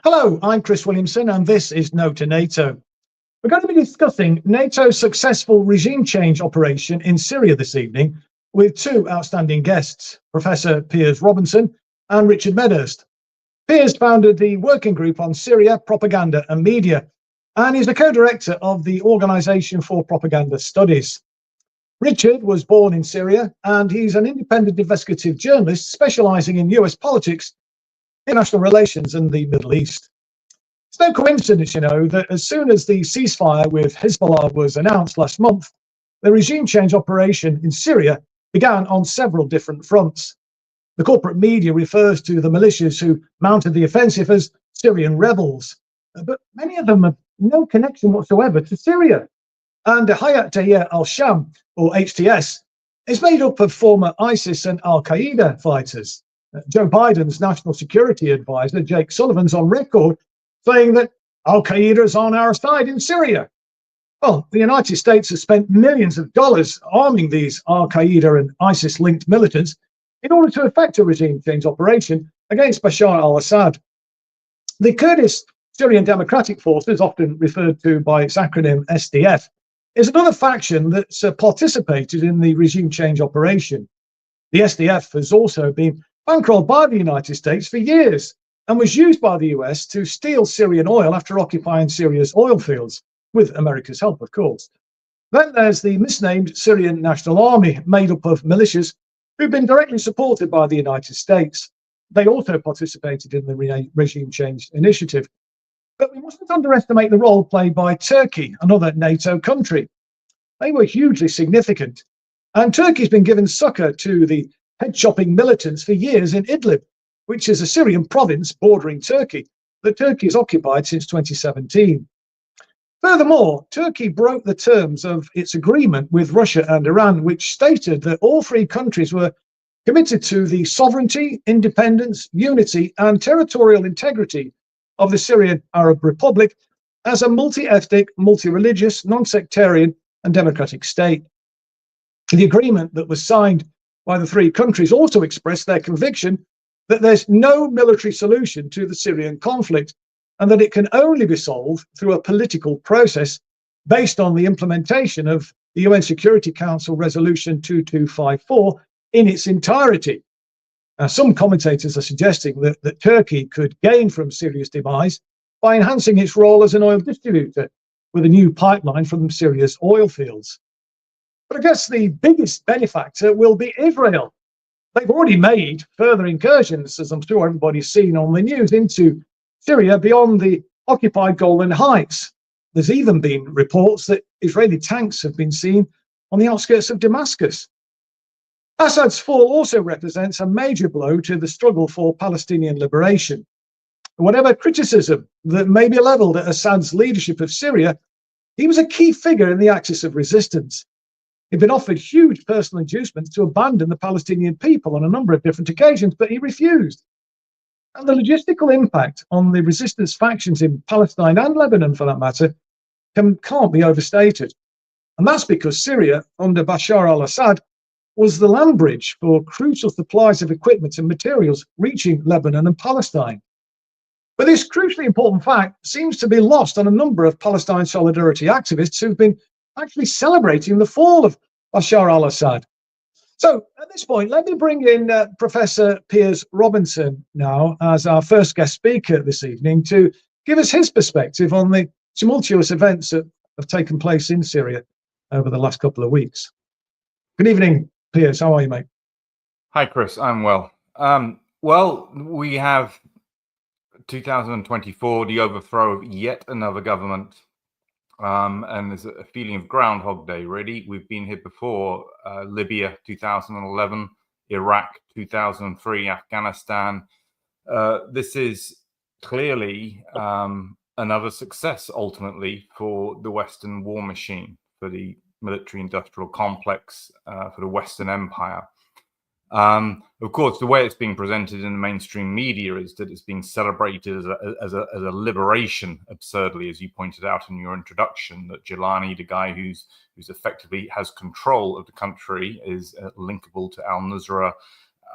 Hello, I'm Chris Williamson, and this is No2Nato. We're going to be discussing NATO's successful regime change operation in Syria this evening with two outstanding guests, Professor Piers Robinson and Richard Medhurst. Piers founded the Working Group on Syria, Propaganda and Media, and is the co-director of the Organisation for Propaganda Studies. Richard was born in Syria, and he's an independent investigative journalist specialising in US politics, international relations and the Middle East. It's no coincidence, that as soon as the ceasefire with Hezbollah was announced last month, the regime change operation in Syria began on several different fronts. The corporate media refers to the militias who mounted the offensive as Syrian rebels, but many of them have no connection whatsoever to Syria. And Hayat Tahrir al-Sham, or HTS, is made up of former ISIS and al-Qaeda fighters. Joe Biden's national security advisor, Jake Sullivan's on record saying that al-Qaeda is on our side in Syria. Well, the United States has spent millions of dollars arming these al-Qaeda and ISIS-linked militants in order to effect a regime change operation against Bashar al-Assad. The Kurdish Syrian Democratic Forces, often referred to by its acronym SDF, is another faction that's participated in the regime change operation. The SDF has also been bankrolled by the United States for years and was used by the US to steal Syrian oil after occupying Syria's oil fields, with America's help, of course. Then there's the misnamed Syrian National Army, made up of militias who've been directly supported by the United States. They also participated in the regime change initiative. But we mustn't underestimate the role played by Turkey, another NATO country. They were hugely significant, and Turkey's been given succor to the head-chopping militants for years in Idlib, which is a Syrian province bordering Turkey that Turkey has occupied since 2017. Furthermore, Turkey broke the terms of its agreement with Russia and Iran, which stated that all three countries were committed to the sovereignty, independence, unity and territorial integrity of the Syrian Arab Republic as a multi-ethnic, multi-religious, non-sectarian and democratic state. The agreement that was signed by the three countries also expressed their conviction that there's no military solution to the Syrian conflict and that it can only be solved through a political process based on the implementation of the UN Security Council Resolution 2254 in its entirety. Now, some commentators are suggesting that Turkey could gain from Syria's demise by enhancing its role as an oil distributor with a new pipeline from Syria's oil fields. But I guess the biggest benefactor will be Israel. They've already made further incursions, as I'm sure everybody's seen on the news, into Syria beyond the occupied Golan Heights. There's even been reports that Israeli tanks have been seen on the outskirts of Damascus. Assad's fall also represents a major blow to the struggle for Palestinian liberation. Whatever criticism that may be levelled at Assad's leadership of Syria, he was a key figure in the axis of resistance. He'd been offered huge personal inducements to abandon the Palestinian people on a number of different occasions, but he refused. And the logistical impact on the resistance factions in Palestine and Lebanon, for that matter, can't be overstated. And that's because Syria, under Bashar al-Assad, was the land bridge for crucial supplies of equipment and materials reaching Lebanon and Palestine. But this crucially important fact seems to be lost on a number of Palestine solidarity activists who've been actually celebrating the fall of Bashar al-Assad. So at this point, let me bring in Professor Piers Robinson now as our first guest speaker this evening to give us his perspective on the tumultuous events that have taken place in Syria over the last couple of weeks. Good evening, Piers. How are you, mate? Hi, Chris. I'm well. Well, we have 2024, the overthrow of yet another government. And there's a feeling of Groundhog Day, really. We've been here before, Libya 2011, Iraq 2003, Afghanistan. This is clearly another success, ultimately, for the Western war machine, for the military-industrial complex, for the Western Empire. Of course, the way it's being presented in the mainstream media is that it's being celebrated as a liberation, absurdly, as you pointed out in your introduction, that Jelani, the guy who's effectively has control of the country, is linkable to al-Nusra,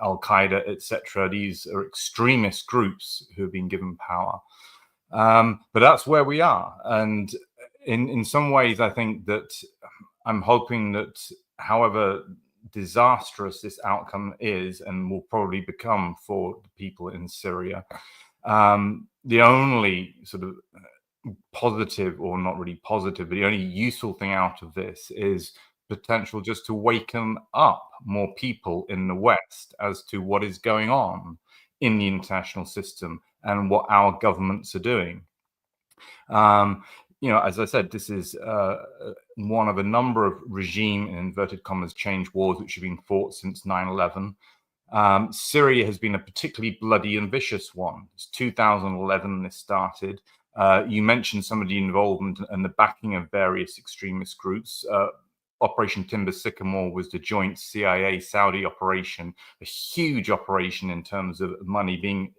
al-Qaeda, etc. These are extremist groups who have been given power. But that's where we are. And in some ways, I think that I'm hoping that however disastrous this outcome is and will probably become for the people in Syria, the only sort of positive, or not really positive, but the only useful thing out of this is potential just to waken up more people in the West as to what is going on in the international system and what our governments are doing. As I said, this is one of a number of regime, in inverted commas, change wars which have been fought since 9/11. Syria has been a particularly bloody and vicious one. It's 2011 this started. You mentioned some of the involvement and the backing of various extremist groups. Operation Timber Sycamore was the joint CIA-Saudi operation, a huge operation in terms of money being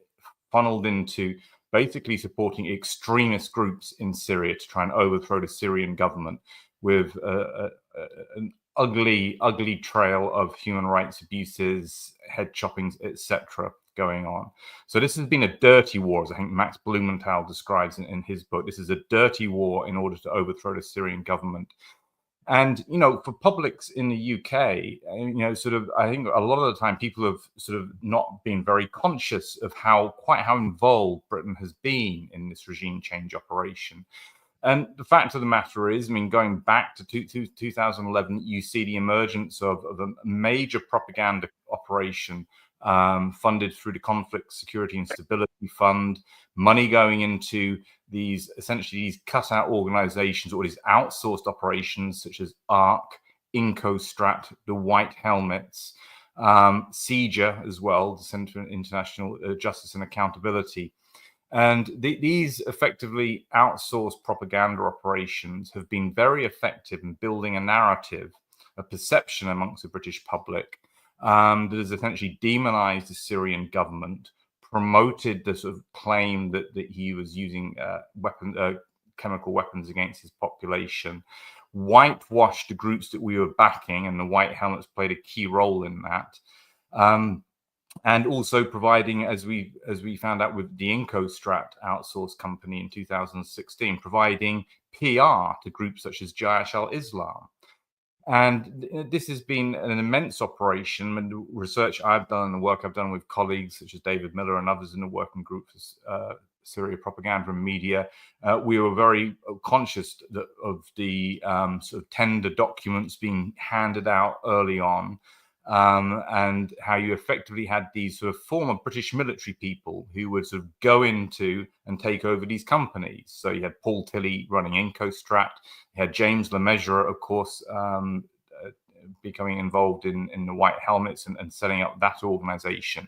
funneled into basically supporting extremist groups in Syria to try and overthrow the Syrian government, with an ugly trail of human rights abuses, head choppings, etc. going on. So this has been a dirty war, as I think Max Blumenthal describes in his book. This is a dirty war in order to overthrow the Syrian government. And, for publics in the UK, I think a lot of the time people have sort of not been very conscious of how involved Britain has been in this regime change operation. And the fact of the matter is, going back to 2011, you see the emergence of a major propaganda operation funded through the Conflict Security and Stability Fund, money going into these cut-out organizations or these outsourced operations such as ARC, Incostrat, the White Helmets, CEJA as well, the Centre for International Justice and Accountability. And these effectively outsourced propaganda operations have been very effective in building a narrative, a perception amongst the British public that has essentially demonized the Syrian government, promoted the sort of claim that he was using chemical weapons against his population, whitewashed the groups that we were backing, and the White Helmets played a key role in that. And also providing, as we found out with the Incostrat outsourced company in 2016, providing PR to groups such as Jaish al-Islam. And this has been an immense operation. And the research I've done and the work I've done with colleagues such as David Miller and others in the working group for Syria Propaganda and Media, we were very conscious of the sort of tender documents being handed out early on. And how you effectively had these sort of former British military people who would sort of go into and take over these companies. So you had Paul Tilley running Incostrat, you had James LeMessurier, of course, becoming involved in the White Helmets and setting up that organization.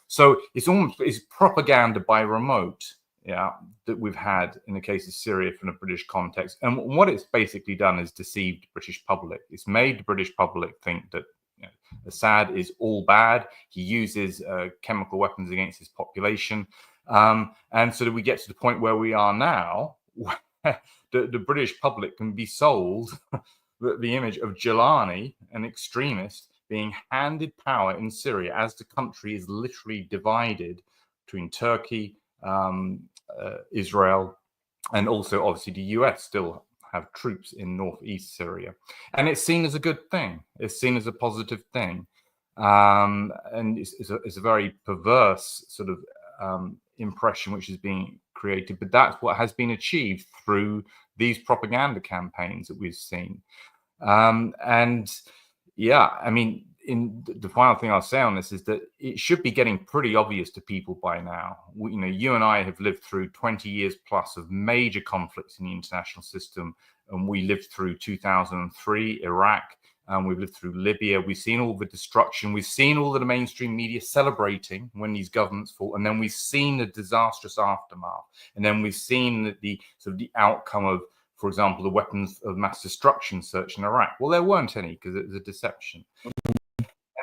So it's propaganda by remote, that we've had in the case of Syria from a British context. And what it's basically done is deceived the British public. It's made the British public think that Assad is all bad. He uses chemical weapons against his population. And so that we get to the point where we are now, where the British public can be sold the image of Jelani, an extremist, being handed power in Syria as the country is literally divided between Turkey, Israel, and also obviously the US still have troops in northeast Syria. And it's seen as a good thing. It's seen as a positive thing. And it's a very perverse sort of impression which is being created. But that's what has been achieved through these propaganda campaigns that we've seen. In the final thing I'll say on this is that it should be getting pretty obvious to people by now. You and I have lived through 20 years plus of major conflicts in the international system, and we lived through 2003, Iraq, and we've lived through Libya. We've seen all the destruction. We've seen all of the mainstream media celebrating when these governments fall, and then we've seen the disastrous aftermath, and then we've seen the outcome of, for example, the weapons of mass destruction search in Iraq. Well, there weren't any because it was a deception.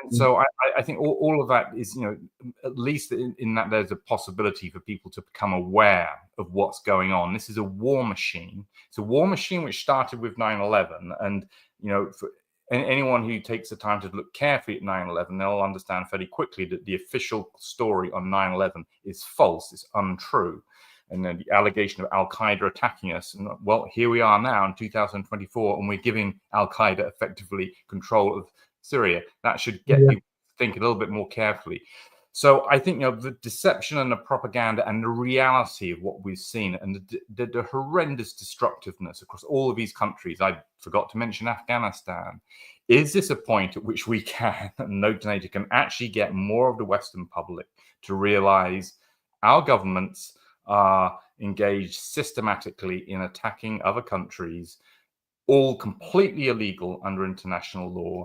And so I think all of that is, at least in that there's a possibility for people to become aware of what's going on. This is a war machine. It's a war machine which started with 9/11. And, for anyone who takes the time to look carefully at 9/11, they'll understand fairly quickly that the official story on 9/11 is false. It's untrue. and then the allegation of Al-Qaeda attacking us. And well, here we are now in 2024, and we're giving Al-Qaeda effectively control of Syria. That should get people to think a little bit more carefully. So I think, the deception and the propaganda and the reality of what we've seen and the horrendous destructiveness across all of these countries, I forgot to mention Afghanistan, is this a point at which we can, No2Nato can actually get more of the Western public to realize our governments are engaged systematically in attacking other countries, all completely illegal under international law,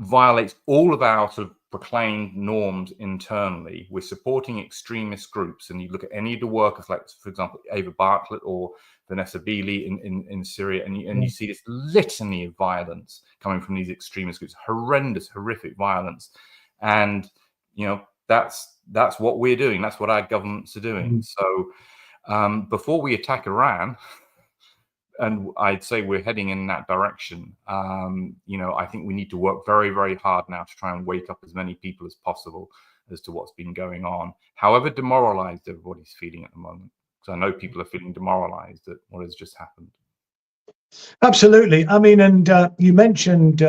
violates all of our sort of proclaimed norms internally. We're supporting extremist groups, and you look at any of the workers, like, for example, Ava Bartlett or Vanessa Beeley in Syria, and you see this litany of violence coming from these extremist groups, horrendous, horrific violence. And, that's what we're doing. That's what our governments are doing. So before we attack Iran, and I'd say we're heading in that direction, I think we need to work very, very hard now to try and wake up as many people as possible as to what's been going on, however demoralized everybody's feeling at the moment. Because I know people are feeling demoralized at what has just happened. Absolutely. I mean, and you mentioned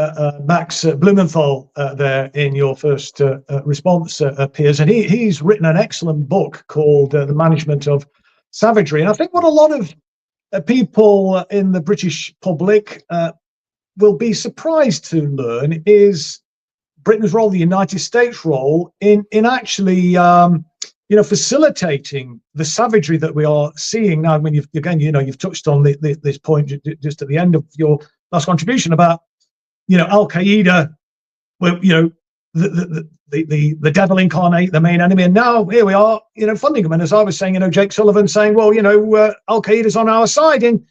Max Blumenthal there in your first response, Piers, and he's written an excellent book called The Management of Savagery. And I think what a lot of people in the British public will be surprised to learn is Britain's role, the United States' role in actually facilitating the savagery that we are seeing now. I mean, you've touched on this point just at the end of your last contribution about Al Qaeda, the devil incarnate, the main enemy, and now here we are, funding them. And as I was saying, Jake Sullivan saying, well, Al Qaeda's on our side in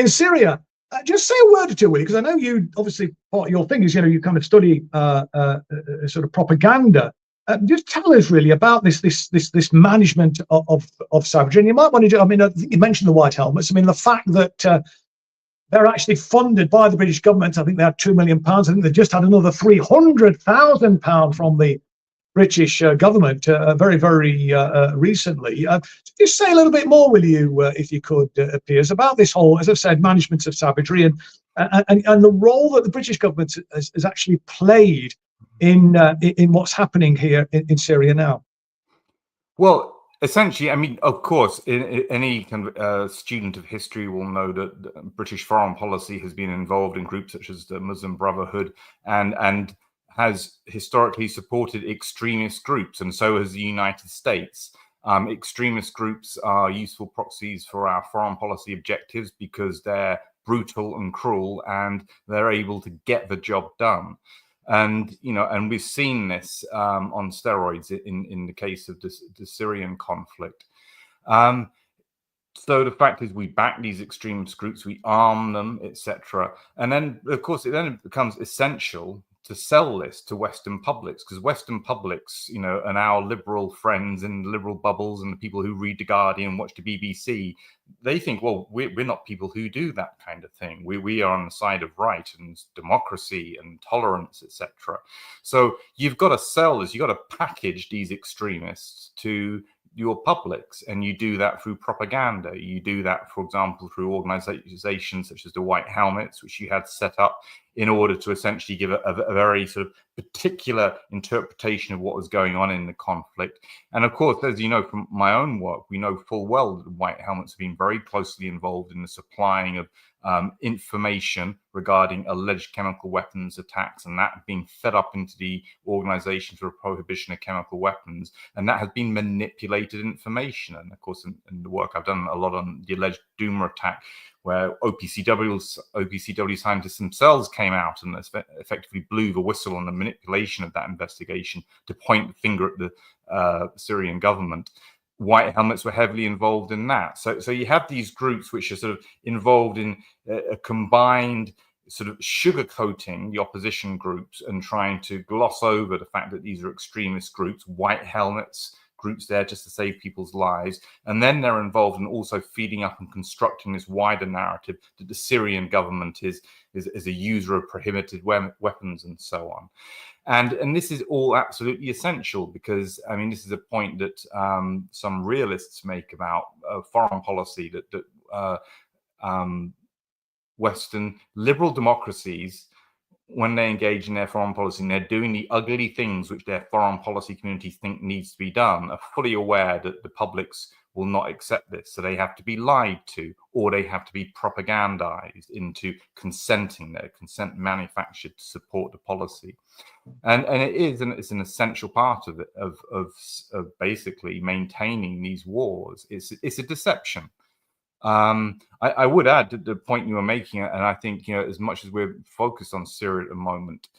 Syria. Just say a word or two, Willie, because I know you obviously part of your thing is you kind of study sort of propaganda. Just tell us really about this management of savagery. And you might want to I think you mentioned the white helmets. I mean, the fact that they're actually funded by the British government. I think they had £2 million. I think they just had another £300,000 from the British government very, very recently. Just say a little bit more, will you, if you could, Piers, about this whole, as I've said, management of savagery and the role that the British government has actually played in what's happening here in Syria now. Well, essentially, I mean, of course, any kind of student of history will know that British foreign policy has been involved in groups such as the Muslim Brotherhood and has historically supported extremist groups, and so has the United States. Extremist groups are useful proxies for our foreign policy objectives because they're brutal and cruel, and they're able to get the job done. And and we've seen this on steroids in the case of the Syrian conflict. So the fact is, we back these extremist groups, we arm them, etc. And then, of course, it becomes essential to sell this to Western publics, because Western publics, and our liberal friends in liberal bubbles and the people who read The Guardian, watch the BBC, they think, well, we're not people who do that kind of thing. We are on the side of right and democracy and tolerance, etc. So you've got to sell this, you've got to package these extremists to your publics, and you do that through propaganda. You do that, for example, through organizations such as the White Helmets, which you had set up in order to essentially give a very sort of particular interpretation of what was going on in the conflict. And of course, as you know from my own work, we know full well that the White Helmets have been very closely involved in the supplying of information regarding alleged chemical weapons attacks, and that being fed up into the Organization for the Prohibition of Chemical Weapons, and that has been manipulated information. And of course, in the work I've done a lot on the alleged Duma attack, where OPCW scientists themselves came out and effectively blew the whistle on the manipulation of that investigation to point the finger at the Syrian government. White Helmets were heavily involved in that. So you have these groups which are sort of involved in a combined sort of sugarcoating the opposition groups and trying to gloss over the fact that these are extremist groups. White Helmets groups there just to save people's lives. And then they're involved in also feeding up and constructing this wider narrative that the Syrian government is a user of prohibited weapons and so on. And this is all absolutely essential because, I mean, this is a point that some realists make about foreign policy, that Western liberal democracies, when they engage in their foreign policy and they're doing the ugly things which their foreign policy communities think needs to be done, are fully aware that the publics will not accept this. So they have to be lied to, or they have to be propagandized into consenting, their consent manufactured to support the policy. And it's an essential part of it, of basically maintaining these wars. It's a deception. I would add to the point you were making, and I think, as much as we're focused on Syria at the moment,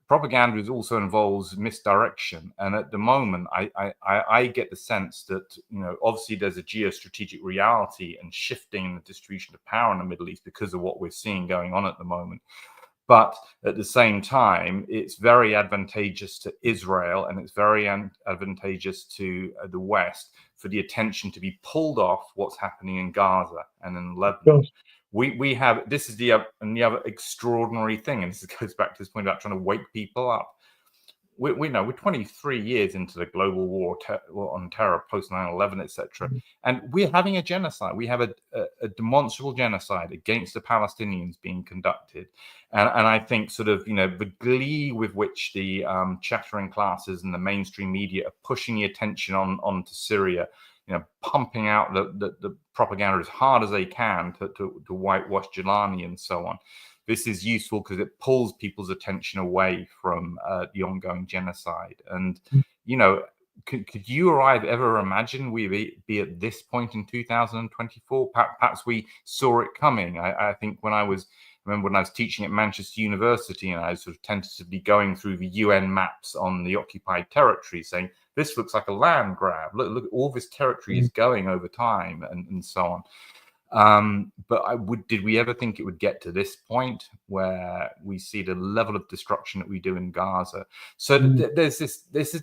propaganda also involves misdirection. And at the moment, I get the sense that, obviously there's a geostrategic reality and shifting in the distribution of power in the Middle East because of what we're seeing going on at the moment. But at the same time, it's very advantageous to Israel and it's very advantageous to the West for the attention to be pulled off what's happening in Gaza and in Lebanon. We have, this is the other extraordinary thing, and this goes back to this point about trying to wake people up. We know we're 23 years into the global war on terror, post 9/11, etc., and we're having a genocide. We have a demonstrable genocide against the Palestinians being conducted, and I think sort of the glee with which the chattering classes and the mainstream media are pushing the attention onto Syria, pumping out the propaganda as hard as they can to whitewash Jelani and so on. This is useful because it pulls people's attention away from the ongoing genocide. And, could you or I have ever imagined we'd be at this point in 2024? Perhaps we saw it coming. I think when I was teaching at Manchester University and I was sort of tentatively going through the UN maps on the occupied territory saying, this looks like a land grab. Look, all this territory is going over time and so on. But did we ever think it would get to this point where we see the level of destruction that we do in Gaza? So there's this is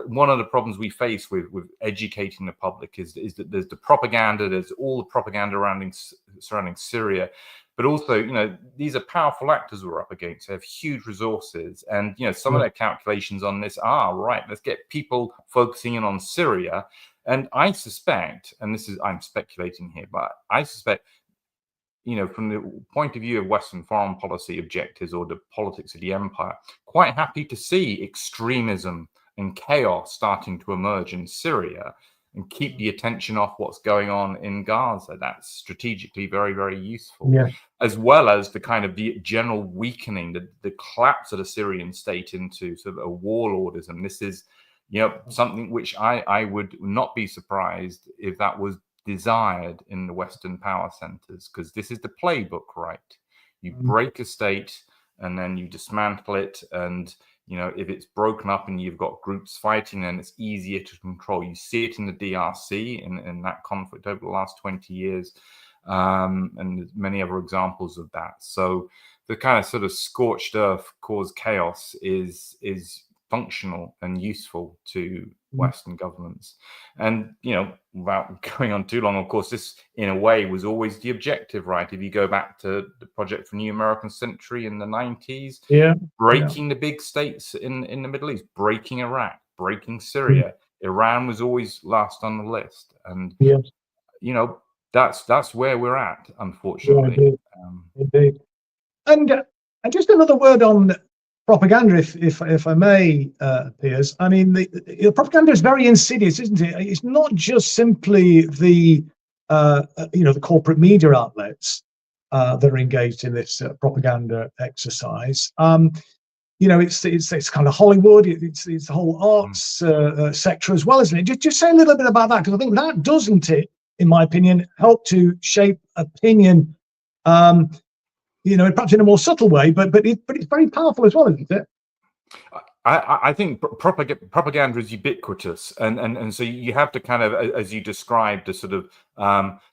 one of the problems we face with educating the public is that there's the propaganda, there's all the propaganda surrounding Syria, but also, these are powerful actors we're up against. They have huge resources, and some of their calculations on this are right. Let's get people focusing in on Syria. And I suspect, and I'm speculating here, but I suspect, from the point of view of Western foreign policy objectives or the politics of the empire, quite happy to see extremism and chaos starting to emerge in Syria and keep the attention off what's going on in Gaza. That's strategically very, very useful, as well as the kind of the general weakening, the collapse of the Syrian state into sort of a warlordism. This is something which I would not be surprised if that was desired in the Western power centers, because this is the playbook, right? You break a state and then you dismantle it. And, if it's broken up and you've got groups fighting, then it's easier to control. You see it in the DRC in that conflict over the last 20 years. And there's many other examples of that. So the kind of sort of scorched earth caused chaos is functional and useful to Western governments. And, without going on too long, of course, this in a way was always the objective, right? If you go back to the Project for New American Century in the 90s, breaking the big states in the Middle East, breaking Iraq, breaking Syria, Iran was always last on the list. And, that's where we're at, unfortunately. Indeed. And just another word on propaganda, if I may, Piers. I mean, the propaganda is very insidious, isn't it? It's not just simply the corporate media outlets that are engaged in this propaganda exercise. It's kind of Hollywood. It's the whole arts sector as well, isn't it? Just say a little bit about that, because I think that doesn't it, in my opinion, help to shape opinion. Perhaps in a more subtle way, but it's very powerful as well, isn't it? I think propaganda is ubiquitous, and so you have to kind of, as you described, the sort of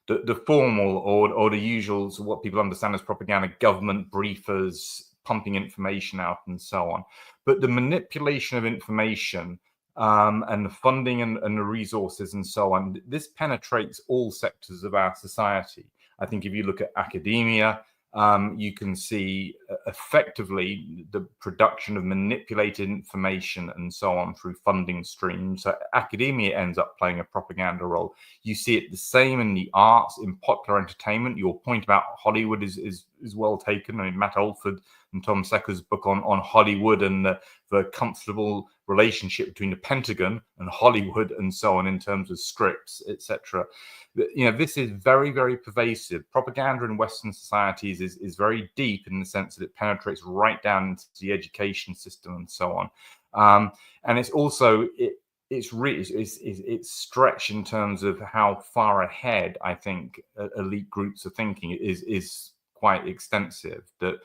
the formal or the usual, so what people understand as propaganda, government briefers pumping information out and so on. But the manipulation of information and the funding and the resources and so on. This penetrates all sectors of our society. I think if you look at academia, you can see effectively the production of manipulated information and so on through funding streams. So academia ends up playing a propaganda role. You see it the same in the arts, in popular entertainment. Your point about Hollywood is well taken. I mean, Matt Alford and Tom Secker's book on Hollywood and the comfortable relationship between the Pentagon and Hollywood and so on in terms of scripts, etc. This is very, very pervasive. Propaganda in Western societies is very deep in the sense that it penetrates right down into the education system and so on. And it's also it's stretched in terms of how far ahead I think elite groups are thinking is quite extensive. That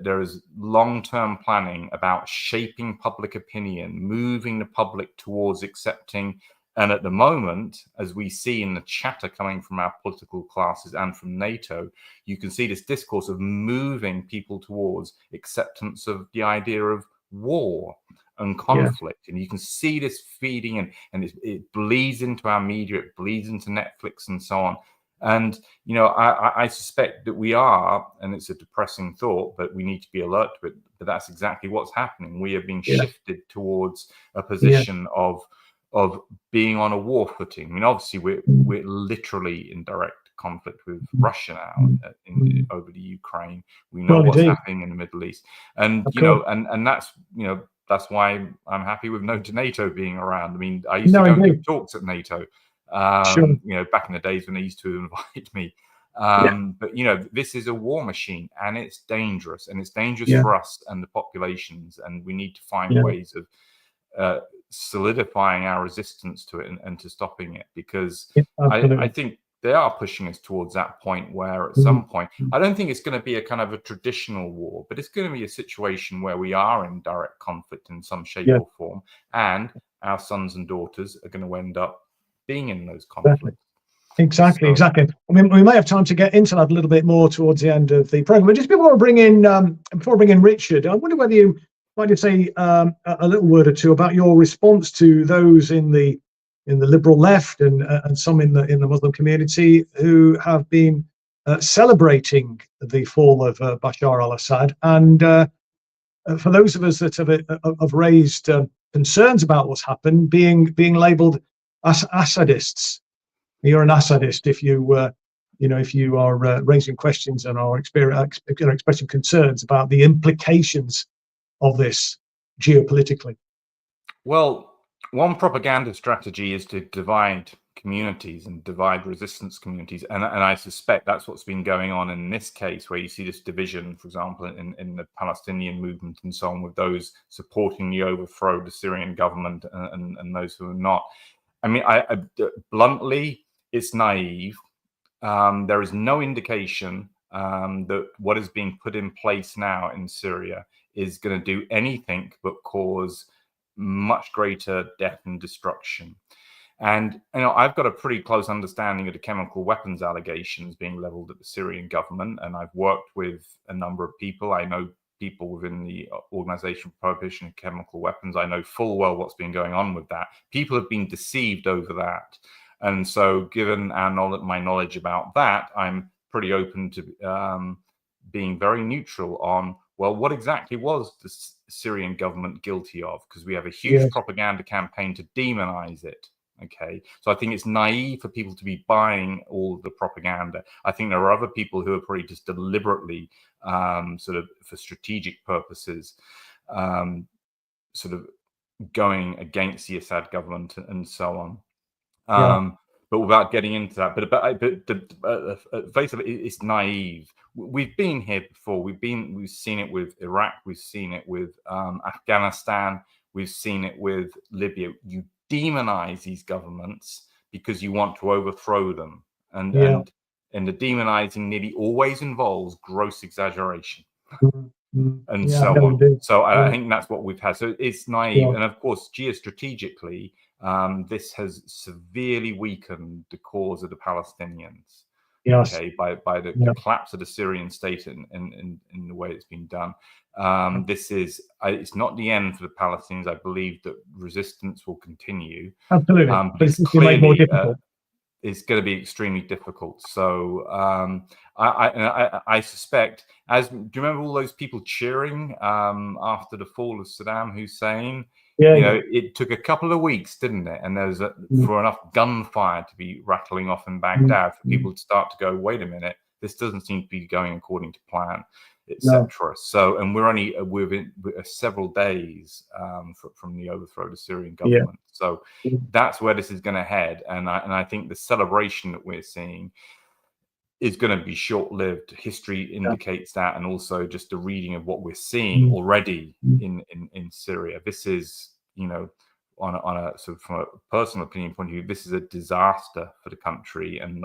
there is long-term planning about shaping public opinion, moving the public towards accepting. And at the moment, as we see in the chatter coming from our political classes and from NATO, you can see this discourse of moving people towards acceptance of the idea of war and conflict. Yeah. And you can see this feeding and it bleeds into our media, it bleeds into Netflix and so on. And, I suspect that we are, and it's a depressing thought, but we need to be alert to it. But that's exactly what's happening. We are being shifted towards a position of being on a war footing. I mean, obviously, we're literally in direct conflict with Russia now over the Ukraine. We know what's happening in the Middle East, and and that's why I'm happy with No2Nato being around. I mean, I used to go and give talks at NATO. Back in the days when they used to invite me. But this is a war machine, and it's dangerous, for us and the populations, and we need to find ways of solidifying our resistance to it and to stopping it, because I think they are pushing us towards that point where at some point, I don't think it's going to be a kind of a traditional war, but it's going to be a situation where we are in direct conflict in some shape or form, and our sons and daughters are going to end up being in those conflicts. Exactly. I mean, we might have time to get into that a little bit more towards the end of the program. But just before I bring in Richard, I wonder whether you might just say a little word or two about your response to those in the liberal left and some in the Muslim community who have been celebrating the fall of Bashar al-Assad, and for those of us that have raised concerns about what's happened, being labelled as Assadists. You're an Assadist if you are raising questions and are expressing concerns about the implications of this geopolitically. Well, one propaganda strategy is to divide communities and divide resistance communities, and I suspect that's what's been going on in this case, where you see this division, for example, in the Palestinian movement and so on, with those supporting the overthrow of the Syrian government and those who are not. I mean, I bluntly, it's naive. There is no indication that what is being put in place now in Syria is going to do anything but cause much greater death and destruction. And I've got a pretty close understanding of the chemical weapons allegations being leveled at the Syrian government, and I've worked with a number of people. I know people within the Organization for Prohibition of Chemical Weapons. I know full well what's been going on with that. People have been deceived over that. And so given my knowledge about that, I'm pretty open to being very neutral on, well, what exactly was the Syrian government guilty of? Because we have a huge propaganda campaign to demonize it. Okay, so I think it's naive for people to be buying all the propaganda. I think there are other people who are probably just deliberately, sort of for strategic purposes, sort of going against the Assad government and so on. But without getting into that, but the face of it, it's naive. We've been here before. We've seen it with Iraq. We've seen it with Afghanistan. We've seen it with Libya. You demonize these governments because you want to overthrow them, and the demonizing nearly always involves gross exaggeration and so on. So I think that's what we've had. So it's naive, and of course, geostrategically, this has severely weakened the cause of the Palestinians. Yes. okay, by the collapse of the Syrian state in the way it's been done. This is it's not the end for the Palestinians. I believe that resistance will continue. Absolutely, But but it's it's made more clearly difficult. it's going to be extremely difficult. So I suspect, do you remember all those people cheering after the fall of Saddam Hussein? Yeah, It took a couple of weeks, didn't it? And there was for enough gunfire to be rattling off in Baghdad for people to start to go, wait a minute, this doesn't seem to be going according to plan, etc. So, and we're only within several days from the overthrow of the Syrian government. So that's where this is going to head. And I think the celebration that we're seeing is going to be short-lived. History indicates that, and also just the reading of what we're seeing already in Syria. This is, on a sort of from a personal opinion point of view, this is a disaster for the country, and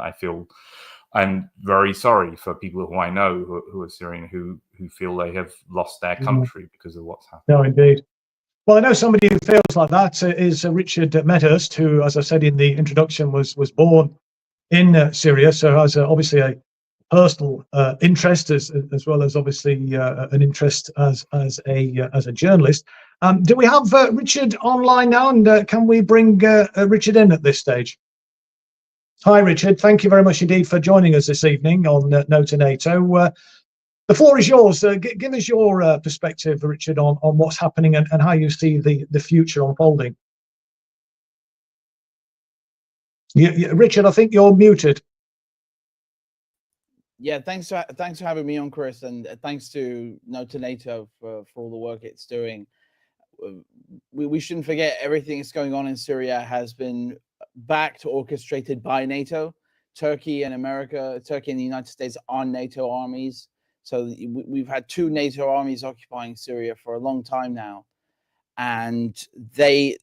I'm very sorry for people who I know who are Syrian who feel they have lost their country because of what's happened. No, indeed. Well, I know somebody who feels like that is Richard Medhurst, who, as I said in the introduction, was born in Syria, so has obviously a personal interest as well as obviously an interest as a journalist. Do we have Richard online now, and can we bring Richard in at this stage? Hi, Richard. Thank you very much indeed for joining us this evening on No2Nato. The floor is yours. Give us your perspective, Richard, on what's happening and how you see the future unfolding. Richard, I think you're muted. Yeah, thanks for having me on, Chris, and thanks to No2Nato for all the work it's doing. We shouldn't forget everything that's going on in Syria has been backed, orchestrated by NATO. Turkey and the United States are NATO armies. So we've had 2 NATO armies occupying Syria for a long time now, and they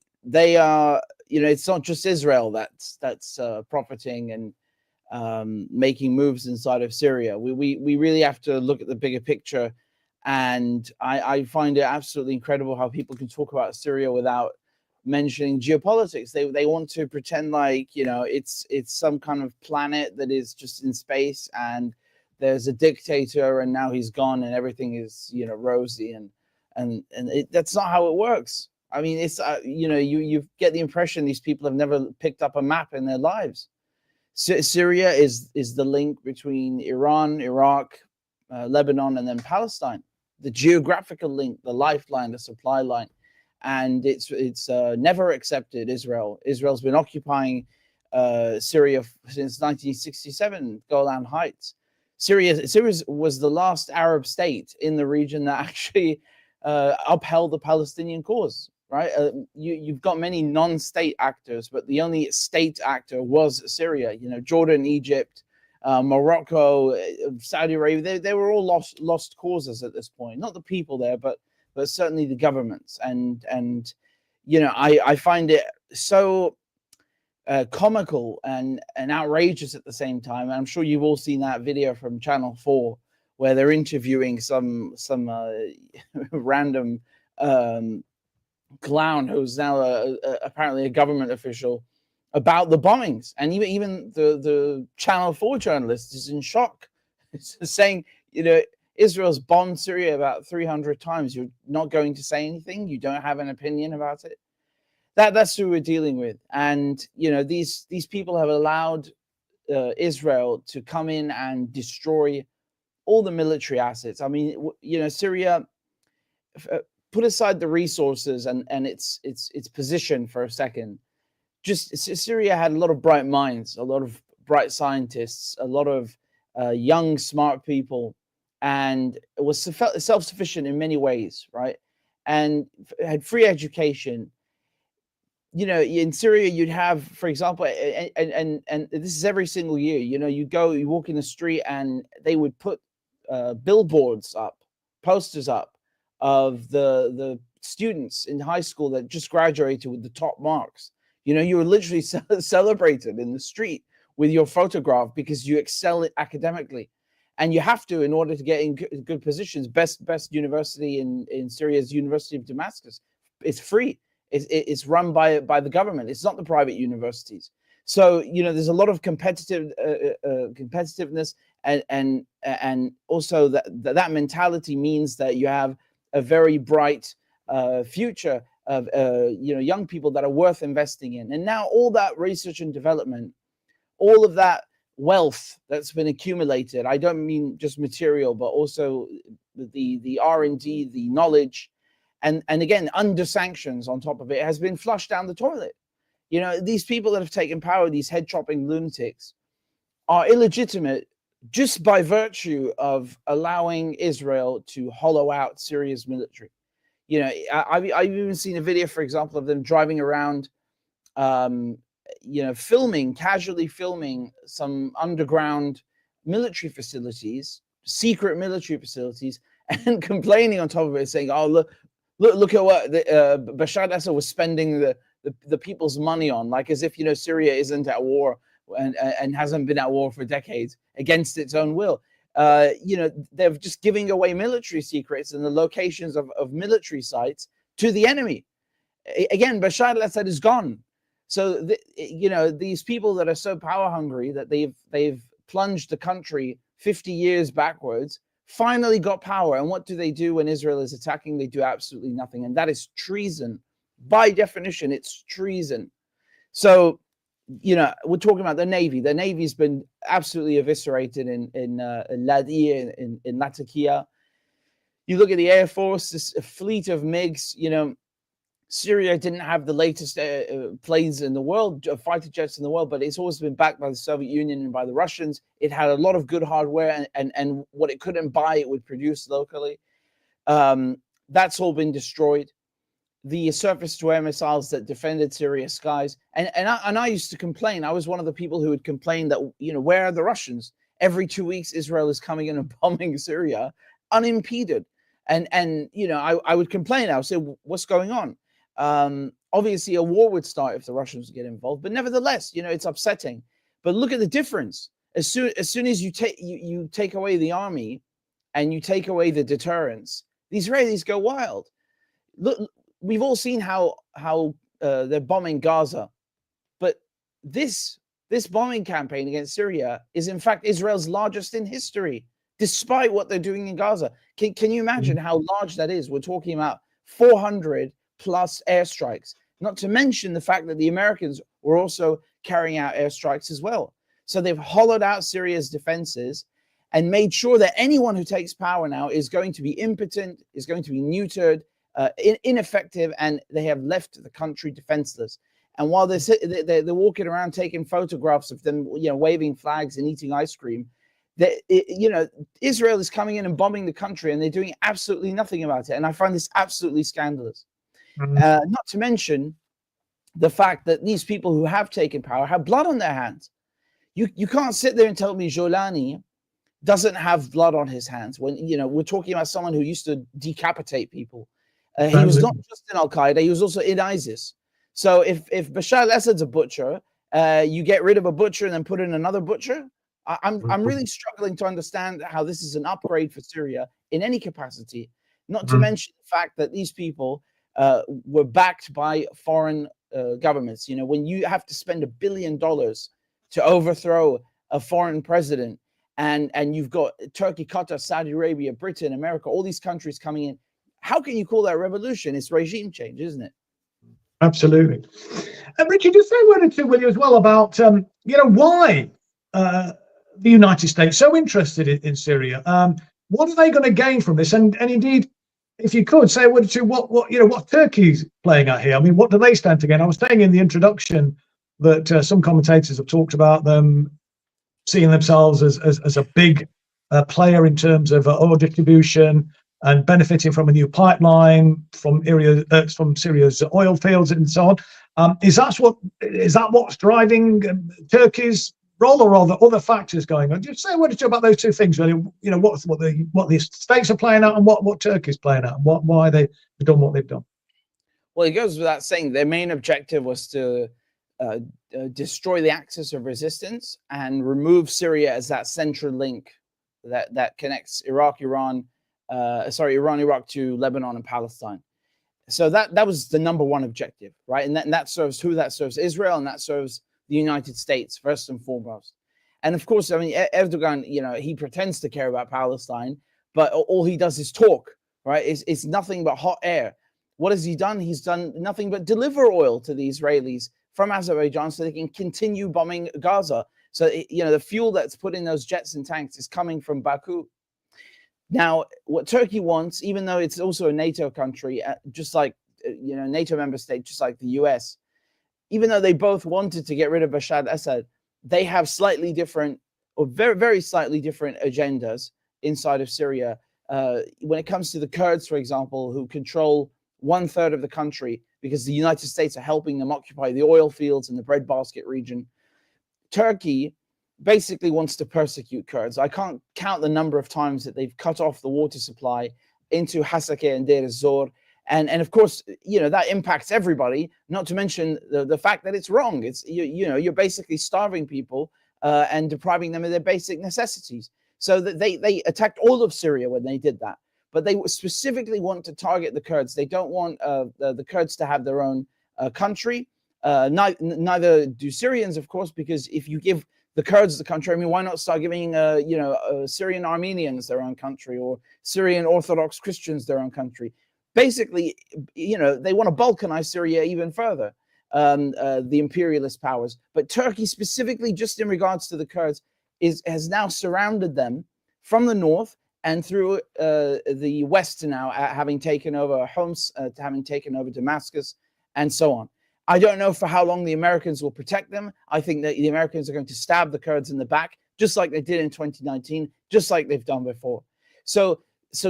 are, it's not just Israel that's profiting and making moves inside of Syria. We really have to look at the bigger picture, and I find it absolutely incredible how people can talk about Syria without mentioning geopolitics. They want to pretend like it's some kind of planet that is just in space, and there's a dictator and now he's gone and everything is rosy, and that's not how it works. I mean, it's you get the impression these people have never picked up a map in their lives. Syria is the link between Iran, Iraq, Lebanon, and then Palestine. The geographical link, the lifeline, the supply line, and it's never accepted Israel. Israel's been occupying Syria since 1967, Golan Heights. Syria was the last Arab state in the region that actually upheld the Palestinian cause. Right? You've got many non-state actors, but the only state actor was Syria. Jordan, Egypt, Morocco, Saudi Arabia. They were all lost causes at this point. Not the people there, but certainly the governments. And I find it so comical and outrageous at the same time. And I'm sure you've all seen that video from Channel 4 where they're interviewing some random clown who's now apparently a government official about the bombings, and even the Channel 4 journalist is in shock, saying Israel's bombed Syria about 300 times. You're not going to say anything? You don't have an opinion about it? That's who we're dealing with. And these people have allowed Israel to come in and destroy all the military assets. I mean, Syria, put aside the resources and its position for a second. Just Syria had a lot of bright minds, a lot of bright scientists, a lot of young, smart people, and it was self-sufficient in many ways, right? And had free education. In Syria, you'd have, for example, and this is every single year. You walk in the street, and they would put billboards up, posters up, of the students in high school that just graduated with the top marks. You were literally celebrated in the street with your photograph because you excel academically, and you have to in order to get in good positions. Best university in Syria is University of Damascus. It's free. It's run by the government. It's not the private universities. So, you know, there's a lot of competitiveness, and also that mentality means that you have a very bright future of you know, young people that are worth investing in. And now all that research and development, all of that wealth that's been accumulated, I don't mean just material, but also the R&D, the knowledge, and again, under sanctions on top of it, has been flushed down the toilet. You know, these people that have taken power, these head-chopping lunatics, are illegitimate just by virtue of allowing Israel to hollow out Syria's military. You know, I've even seen a video, for example, of them driving around, you know, casually filming some underground military facilities, secret military facilities, and complaining on top of it, saying, "Oh, look at what Bashar al-Assad was spending the people's money on," like as if, you know, Syria isn't at war and hasn't been at war for decades against its own will. You know, they're just giving away military secrets and the locations of military sites to the enemy. Again, Bashar al-Assad is gone. So, you know, these people that are so power hungry that they've plunged the country 50 years backwards, finally got power. And what do they do when Israel is attacking? They do absolutely nothing. And that is treason. By definition, it's treason. So, you know, we're talking about the Navy. The Navy's been absolutely eviscerated in Ladir, in Latakia. You look at the Air Force, this fleet of MiGs. You know, Syria didn't have the latest planes in the world, fighter jets in the world, but it's always been backed by the Soviet Union and by the Russians. It had a lot of good hardware, and what it couldn't buy, it would produce locally. That's all been destroyed. The surface-to-air missiles that defended Syria's skies, and I used to complain. I was one of the people who would complain that, you know, where are the Russians? Every 2 weeks, Israel is coming in and bombing Syria unimpeded, and you know, I would complain. I would say, what's going on? Obviously, a war would start if the Russians get involved, but nevertheless, you know, it's upsetting. But look at the difference. As soon as you take away the army, and you take away the deterrence, the Israelis go wild. Look. We've all seen how they're bombing Gaza, but this bombing campaign against Syria is in fact Israel's largest in history, despite what they're doing in Gaza. Can you imagine how large that is? We're talking about 400 plus airstrikes, not to mention the fact that the Americans were also carrying out airstrikes as well. So they've hollowed out Syria's defenses and made sure that anyone who takes power now is going to be impotent, is going to be neutered, ineffective, and they have left the country defenseless. And while they're walking around taking photographs of them, you know, waving flags and eating ice cream, you know, Israel is coming in and bombing the country, and they're doing absolutely nothing about it. And I find this absolutely scandalous. Not to mention the fact that these people who have taken power have blood on their hands. You can't sit there and tell me Jolani doesn't have blood on his hands when, you know, we're talking about someone who used to decapitate people. He was not just in Al-Qaeda, he was also in ISIS. So if Bashar al-Assad's a butcher, you get rid of a butcher and then put in another butcher. I'm really struggling to understand how this is an upgrade for Syria in any capacity, not to mention the fact that these people were backed by foreign governments. You know, when you have to spend $1 billion to overthrow a foreign president, and you've got Turkey, Qatar, Saudi Arabia, Britain, America, all these countries coming in, how can you call that revolution? It's regime change, isn't it? Absolutely. Richard, just say a word or two, will you, as well, about you know, why the United States so interested in Syria? What are they going to gain from this? And indeed, if you could say a word or two, what Turkey's playing at here. I mean, what do they stand to gain? I was saying in the introduction that some commentators have talked about them seeing themselves as a big player in terms of oil distribution, and benefiting from a new pipeline from Syria's oil fields and so on. Is that what's driving Turkey's role, or are there other factors going on? Just say a word or two about those two things, really. You know, what the states are playing out, and what Turkey's playing out, and why they've done what they've done. Well, it goes without saying their main objective was to destroy the axis of resistance and remove Syria as that central link that connects Iraq, Iraq to Lebanon and Palestine. So that was the number one objective, right? And that serves Israel, and that serves the United States first and foremost. And of course, I mean, Erdogan, he pretends to care about Palestine, but all he does is talk, right? It's nothing but hot air. What has he done? He's done nothing but deliver oil to the Israelis from Azerbaijan so they can continue bombing Gaza. So, the fuel that's put in those jets and tanks is coming from Baku. Now, what Turkey wants, even though it's also a NATO country, just like, NATO member state, just like the US, even though they both wanted to get rid of Bashar al-Assad, they have slightly different, or very, very slightly different agendas inside of Syria. When it comes to the Kurds, for example, who control 1/3 of the country because the United States are helping them occupy the oil fields and the breadbasket region, Turkey basically wants to persecute Kurds. I can't count the number of times that they've cut off the water supply into Hasakeh and Deir ez-Zor. And of course, that impacts everybody, not to mention the fact that it's wrong. It's, you're basically starving people and depriving them of their basic necessities. So that they attacked all of Syria when they did that. But they specifically want to target the Kurds. They don't want the Kurds to have their own country. Neither do Syrians, of course, because if you give the Kurds the country, I mean, why not start giving, Syrian Armenians their own country, or Syrian Orthodox Christians their own country? Basically, they want to balkanize Syria even further, the imperialist powers. But Turkey, specifically, just in regards to the Kurds, has now surrounded them from the north and through the west now, having taken over Homs, having taken over Damascus, and so on. I don't know for how long the Americans will protect them. I think that the Americans are going to stab the Kurds in the back, just like they did in 2019, just like they've done before. So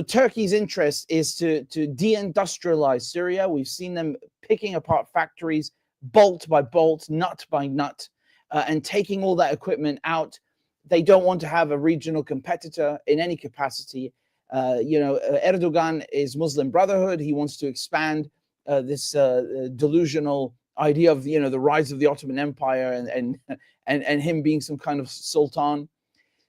Turkey's interest is to deindustrialize Syria. We've seen them picking apart factories, bolt by bolt, nut by nut, and taking all that equipment out. They don't want to have a regional competitor in any capacity. Erdogan is Muslim Brotherhood. He wants to expand this delusional idea of the rise of the Ottoman Empire and him being some kind of sultan.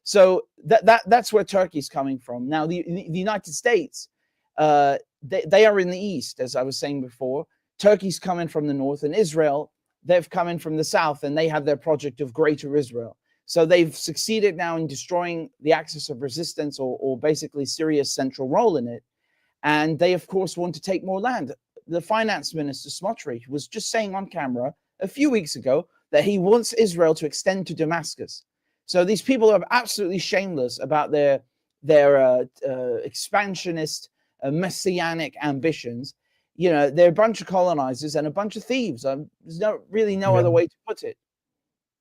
So that's where Turkey's coming from. Now the United States, they are in the east, as I was saying before. Turkey's coming from the north, and Israel, they've come in from the south, and they have their project of Greater Israel. So they've succeeded now in destroying the axis of resistance, or basically Syria's central role in it. And they, of course, want to take more land. The finance minister, Smotrich, was just saying on camera a few weeks ago that he wants Israel to extend to Damascus. So these people are absolutely shameless about their expansionist, messianic ambitions. They're a bunch of colonizers and a bunch of thieves. There's no other way to put it.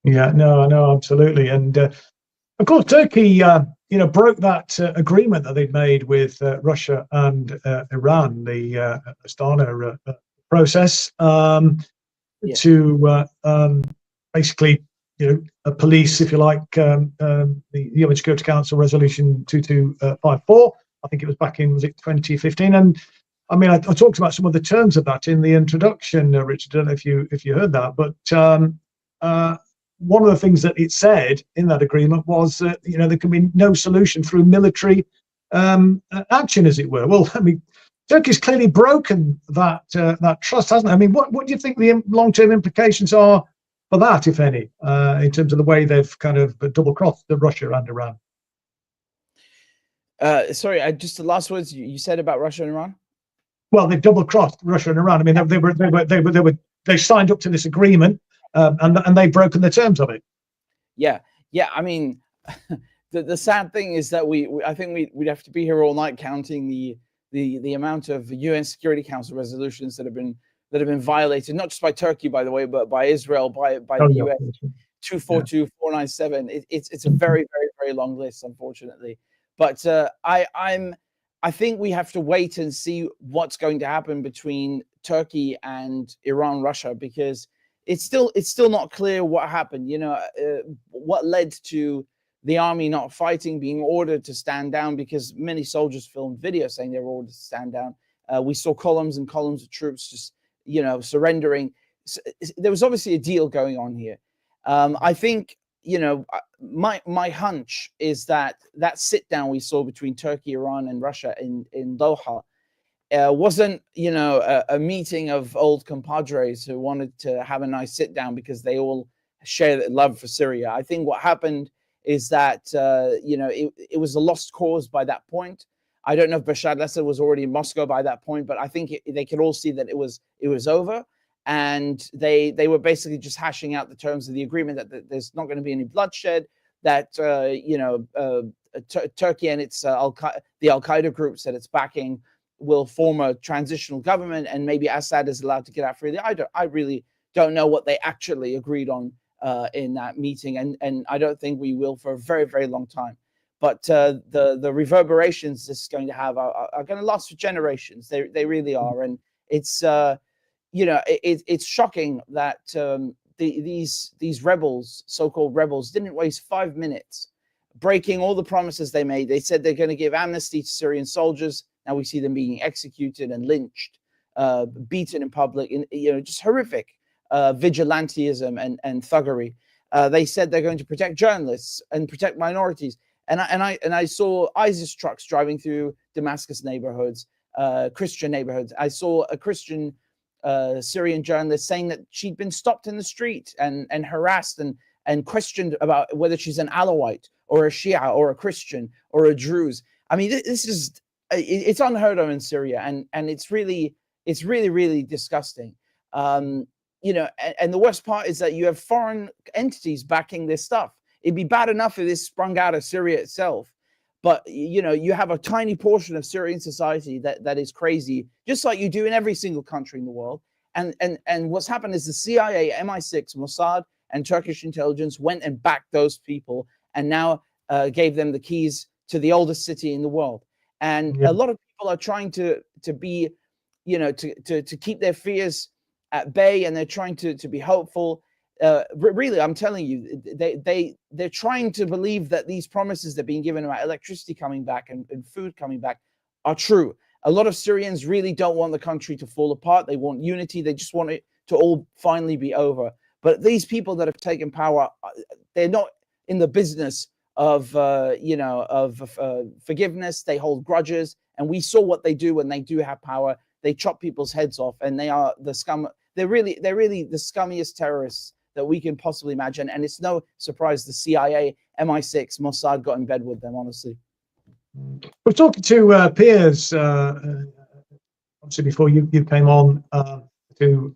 Yeah, no, absolutely. And of course, Turkey, broke that agreement that they'd made with Russia and Iran, the Astana process, to basically, police, if you like, the UN Security Council Resolution 2254. I think it was back in 2015. And I mean, I talked about some of the terms of that in the introduction, Richard. I don't know if you heard that, but one of the things that it said in that agreement was that there can be no solution through military action, as it were. Well, I mean, Turkey's clearly broken that trust, hasn't it? I mean, what do you think the long-term implications are for that, if any, in terms of the way they've kind of double-crossed Russia and Iran? Sorry, just the last words you said about Russia and Iran. Well, they've double-crossed Russia and Iran. I mean, they signed up to this agreement. And they've broken the terms of it. Yeah. I mean, the sad thing is that I think we'd have to be here all night counting the amount of UN Security Council resolutions that have been violated, not just by Turkey, by the way, but by Israel, by the US. 242, 497. It's a very, very, very long list, unfortunately. But I think we have to wait and see what's going to happen between Turkey and Iran, Russia, because it's still not clear what happened. What led to the army not fighting, being ordered to stand down, because many soldiers filmed videos saying they were ordered to stand down. We saw columns and columns of troops just, surrendering. So there was obviously a deal going on here. I think, my hunch is that sit down we saw between Turkey, Iran, and Russia in Doha wasn't, a meeting of old compadres who wanted to have a nice sit down because they all share love for Syria. I think what happened is that it was a lost cause by that point. I don't know if Bashar al-Assad was already in Moscow by that point, but I think they could all see that it was over, and they were basically just hashing out the terms of the agreement that there's not going to be any bloodshed, that Turkey and its the Al-Qaeda groups that it's backing will form a transitional government, and maybe Assad is allowed to get out freely. I really don't know what they actually agreed on in that meeting, and I don't think we will for a very, very long time. But the reverberations this is going to have are going to last for generations. They really are, and it's it's shocking that these rebels, so-called rebels, didn't waste 5 minutes breaking all the promises they made. They said they're going to give amnesty to Syrian soldiers. Now we see them being executed and lynched, beaten in public, just horrific vigilantism and thuggery. They said they're going to protect journalists and protect minorities. And I saw ISIS trucks driving through Damascus neighborhoods, Christian neighborhoods. I saw a Christian Syrian journalist saying that she'd been stopped in the street and harassed and questioned about whether she's an Alawite or a Shia or a Christian or a Druze. I mean, it's unheard of in Syria, and it's really disgusting. And the worst part is that you have foreign entities backing this stuff. It'd be bad enough if this sprung out of Syria itself, but you have a tiny portion of Syrian society that is crazy, just like you do in every single country in the world. And what's happened is the CIA, MI6, Mossad, and Turkish intelligence went and backed those people, and now gave them the keys to the oldest city in the world. And a lot of people are trying to be, to keep their fears at bay, and they're trying to be hopeful. Really, I'm telling you, they're trying to believe that these promises that are being given about electricity coming back and food coming back are true. A lot of Syrians really don't want the country to fall apart. They want unity. They just want it to all finally be over. But these people that have taken power, they're not in the business of forgiveness. They hold grudges, and we saw what they do when they do have power. They chop people's heads off, and they are the scum. They're really the scummiest terrorists that we can possibly imagine. And it's no surprise the CIA, MI6, Mossad got in bed with them, honestly. We're talking to Piers, obviously before you came on to